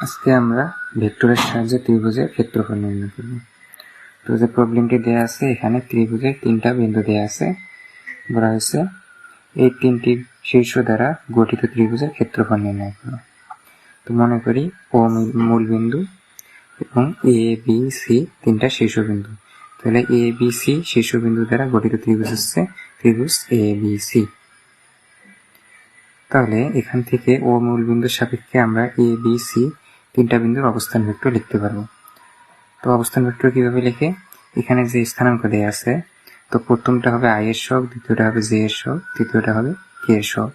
আজকে আমরা ভেক্টরের সাহায্যে ত্রিভুজের ক্ষেত্রফল নির্ণয় করব। তো যে প্রবলেমটি দেওয়া আছে, এখানে ত্রিভুজের 3টা বিন্দু দেওয়া আছে, বলা হয়েছে এই 3টি শীর্ষ দ্বারা গঠিত ত্রিভুজের ক্ষেত্রফল নির্ণয় করো। তো মনে করি ও মূল বিন্দু এবং এ বি সি 3টা শীর্ষবিন্দু। তাহলে এ বি সি শীর্ষবিন্দু দ্বারা গঠিত ত্রিভুজ হচ্ছে ত্রিভুজ এ বি সি। তাহলে এখান থেকে ও মূল বিন্দুর সাপেক্ষে আমরা এ বি সি 3টা বিন্দুর অবস্থান ভেক্টর লিখতে পারবো। তো অবস্থান ভেক্টর কিভাবে লিখে, এখানে যে স্থানাঙ্ক দেয়া আছে, তো প্রথমটা হবে আই এর সহগ, দ্বিতীয়টা হবে জে এর সহগ, তৃতীয়টা হবে কে এর সহগ।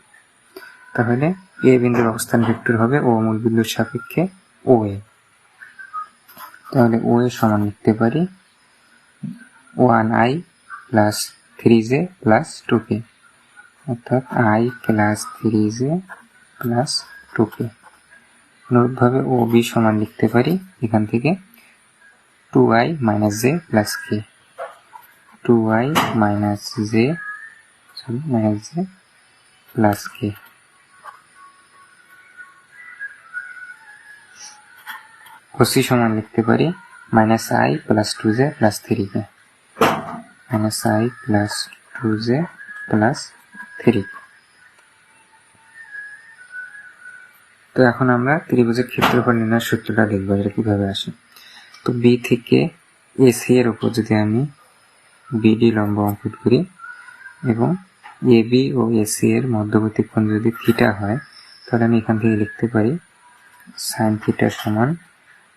তাহলে এ বিন্দুর অবস্থান ভেক্টর হবে ও মূল বিন্দুর সাপেক্ষে ও এ। তাহলে ও এ সমান লিখতে পারি 1i plus 3j plus 2k, অর্থাৎ i plus 3j plus 2k। অনুরূপভাবে ও বি সমান লিখতে পারি এখান থেকে 2i minus j plus k, 2i minus j plus k। OC সমান লিখতে পারি minus i plus 2j plus 3k, minus i plus 2j plus 3। তো এখন আমরা ত্রিভুজের ক্ষেত্রফল নির্ণয়ের সূত্রটা দেখব, এটা কিভাবে আসে। তো বি থেকে এসি এর উপর যদি আমি বিডি লম্ব অঙ্কন করি এবং এবি ও এসি এর মধ্যবর্তী কোণ যদি থিটা হয়, তাহলে আমি এখান থেকে লিখতে পারি সাইন থিটা সমান,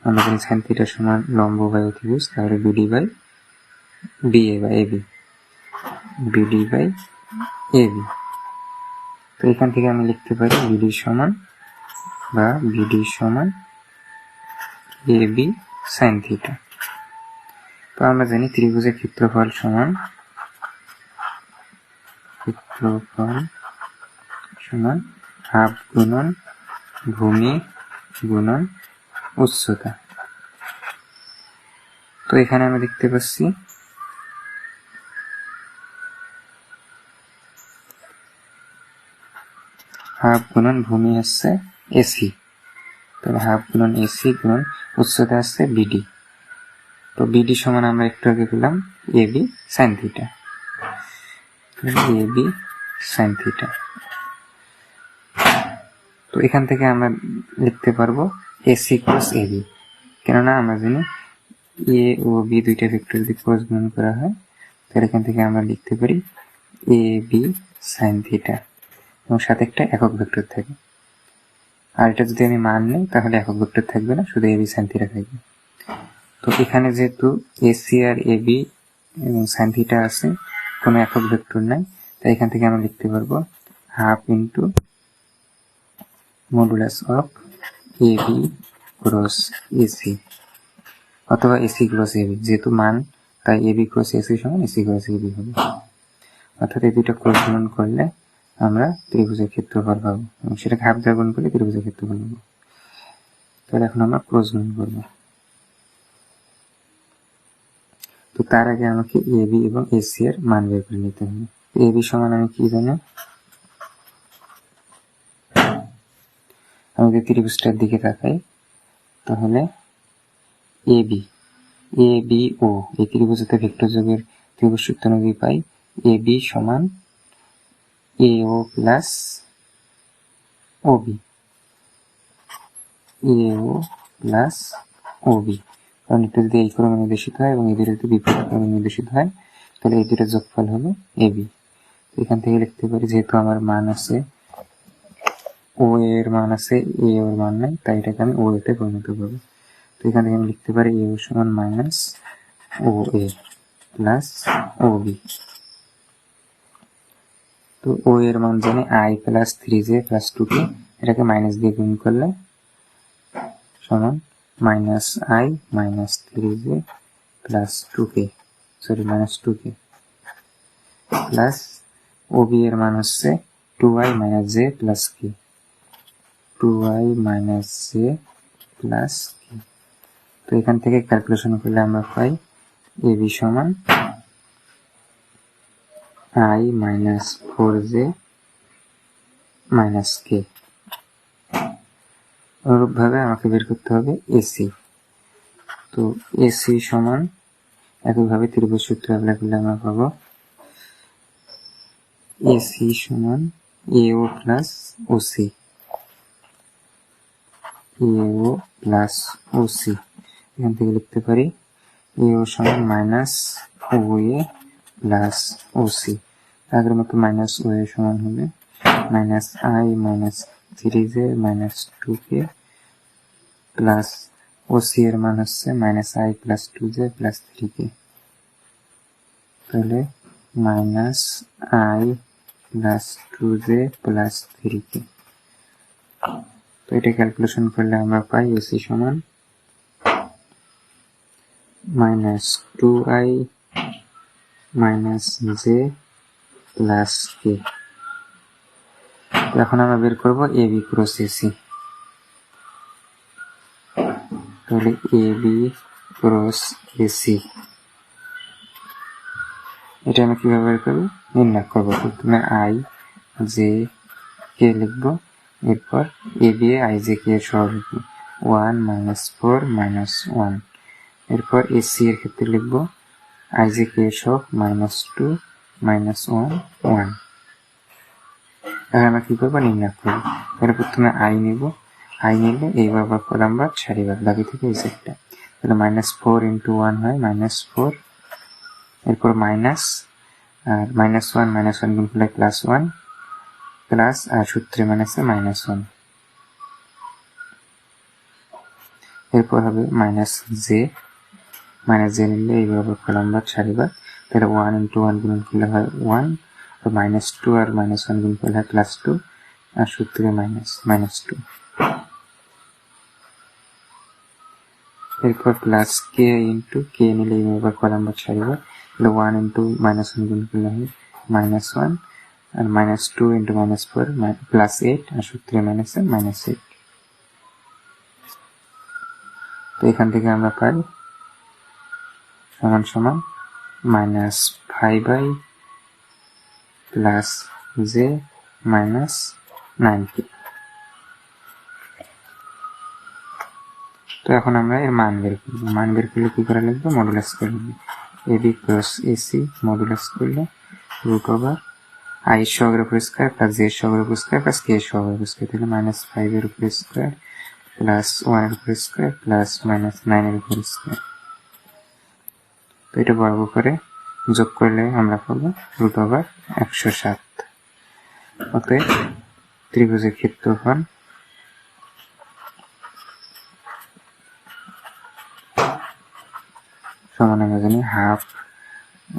আমরা জানি সাইন থিটা সমান লম্ব বাই অতিভুজ, তাহলে বিডি বাই বিএ বা এবি, বিডি বাই এবি। তো এখান থেকে আমি লিখতে পারি বিডি সমান বা বিডি সমান এবি সাইন থিটা। তো আমরা জানি ত্রিভুজের ক্ষেত্রফল সমান হাফ গুণন ভূমি গুণন উচ্চতা। তো এখানে আমরা দেখতে পাচ্ছি হাফ গুণন ভূমি হচ্ছে এসি, তাহলে হাফ গুণন এসি গুণন উচ্চতা হচ্ছে বিডি। তো বিডি সমান আমরা একটু আগে পেলাম AB sine theta, AB sine theta. তো এখান থেকে আমরা লিখতে পারবো এসি ক্রস এবি, কেননা আমরা জানি এ ও বি দুইটা ভেক্টর যদি ক্রস গুণন করা হয়, তাহলে এখান থেকে আমরা লিখতে পারি এ বি সাইন থিটা, এবং সাথে একটা একক ভেক্টর থাকে। আর এটা যদি আমি মান নিই তাহলে একক ভেক্টর থাকবে না, শুধু এবি সাইন থিটা থাকবে। তো এখানে যেহেতু এসি আর এবি এবং সাইন থিটা আছে, কোনো একক ভেক্টর নাই, তাই এখান থেকে আমরা লিখতে পারবো half into modulus of AB cross AC, অথবা এসি ক্রস এবি, যেহেতু মান তাই এবি ক্রস এসি সমান এসি ক্রস এবি হবে। অর্থাৎ এই দুইটা ক্রস গুণন করলে আমরা ত্রিভুজের ক্ষেত্রফল পাবো, এবং সেটাকে হাফ দ্বারা গুণ করলে ত্রিভুজের ক্ষেত্রফল পাবো। তাহলে এখন আমরা ক্রস গুণন করবো। তো তার আগে আমাকে এবি এবং এসি এর মান বের করে নিতে হবে। এবি সমান আমি কি জানি, আমি যদি ত্রিভুজটার দিকে তাকাই তাহলে এবি এবি ও এই ত্রিভুজের ভেক্টর যোগের ত্রিভুজ সূত্র অনুযায়ী পাই এবি সমান এ ও প্লাস ওবি, এ ও প্লাস ওবি। কারণ এটা যদি এই ক্রমে নির্দেশিত হয় এবং এই দুটো যদি বিপরীত ক্রমে নির্দেশিত হয়, তাহলে এই দুটোর যোগফল হবে এবি। এখান থেকে লিখতে পারি, যেহেতু আমার মান আছে ও এর মান আছে, এ ওর মান নাই, তাই এটাকে আমি ও এতে পরিণত করবো। তো এখান থেকে আমি লিখতে পারি এ ও সমান মাইনাস ও এ প্লাস ও বি। তো ও এর মান জানি I plus 3j plus 2k, এটাকে মাইনাস দিয়ে গুণ করলে সমান minus i minus 3j plus 2k, sorry minus 2k, plus OB এর মান হচ্ছে 2i minus j plus k, 2i minus j plus k। তো এখান থেকে ক্যালকুলেশন করলে আমরা পাই এবি সমান i minus 4j minus k। অনুরূপভাবে আমাকে বের করতে হবে এসি। তো এসি সমান একইভাবে ত্রিভুজ সূত্র অ্যাপ্লাই করলে আমরা পাবো এসি সমান এও প্লাস ওসি, এও প্লাস ওসি। এখান থেকে লিখতে পারি এও সমান মাইনাস ও এ প্লাস ওসি। আগের মতো মাইনাস ও এ সমান হবে minus i minus 3j minus 2k plus OC এর মান হচ্ছে minus I plus 2j plus 3k। তাহলে minus I plus 2j plus 3k। তো এটা ক্যালকুলেশন করলে আমরা পাই এসি সমান minus 2i minus j plus k। এখন আমরা বের করবো এবি ক্রস এসি। তাহলে এবি ক্রস এসি এটা আমি কিভাবে বের করবো নির্ণয় করবো। প্রথমে আই জে কে লিখবো, এরপর এবি আই জে কে এর সহগ লিখবো 1 মাইনাস 4 মাইনাস 1। এরপর এসি এর ক্ষেত্রে লিখবো আই জে কে এর সহগ মাইনাস 2 মাইনাস 1 1। এখন আমরা কি করবো নির্ণয় করবো। তাহলে প্রথমে আই নিব, আই নিলে এইভাবে কলাম বা সারিবার বাকি থেকে এই সেটটা। তাহলে মাইনাস 4 ইন্টু 1 হয় মাইনাস 4, এরপর মাইনাস আর মাইনাস 1 গুণ করলে প্লাস 1 প্লাস আর সূত্রে মাইনাসে মাইনাস 1। এরপর হবে মাইনাস জে নিলে এইভাবে কলাম বা সারিবার। তাহলে 1 ইন্টু 1 গুণ করলে হয় 1, মাইনাস 2 আর মাইনাস 1 গুণ করলে হয় প্লাস 2 আর সূত্রে মাইনাস 2। এরপর প্লাস কে ইন্টু কে নিলে এইভাবে কলাম বা সারিবার। তাহলে 1 ইন্টু মাইনাস 1 গুণ করলে হয় মাইনাস 1 আর মাইনাস 2 ইন্টু মাইনাস 4 প্লাস 8 আর সূত্রে মাইনাস 8। তো এখান থেকে আমরা পাই সমান সমান minus 5i plus J minus 9k। তো এখন আমরা এর মান বের করবো। মান বের করলে কি করে লিখবো মডুলাস করে লিখবো এবি ক্রস এসি মডুলাস করলে রুট ওভার আই এর সহগের উপর স্কয়ার প্লাস জে এর সহগের উপর স্কয়ার প্লাস কে এর সহগের উপর স্কয়ার। তাহলে মাইনাস 5 এর উপর স্কয়ার প্লাস 1 এর উপর স্কয়ার প্লাস মাইনাস 9 এর উপর স্কয়ার। তো এটা বর্গ করে যোগ করলে আমরা পাবো রুট ওভার 107। অতএব ত্রিভুজের ক্ষেত্রফল সমান আমরা জানি half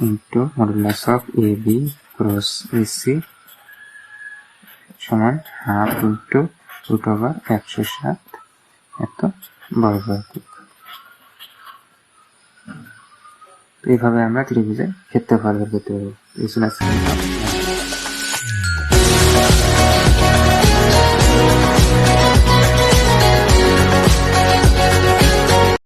into modulus of A B cross AC সমান হাফ ইন্টু রুট ওভার 107 এত বর্গ একক। এইভাবে আমরা ত্রিভুজের ক্ষেত্রফল বের করতে পারবো।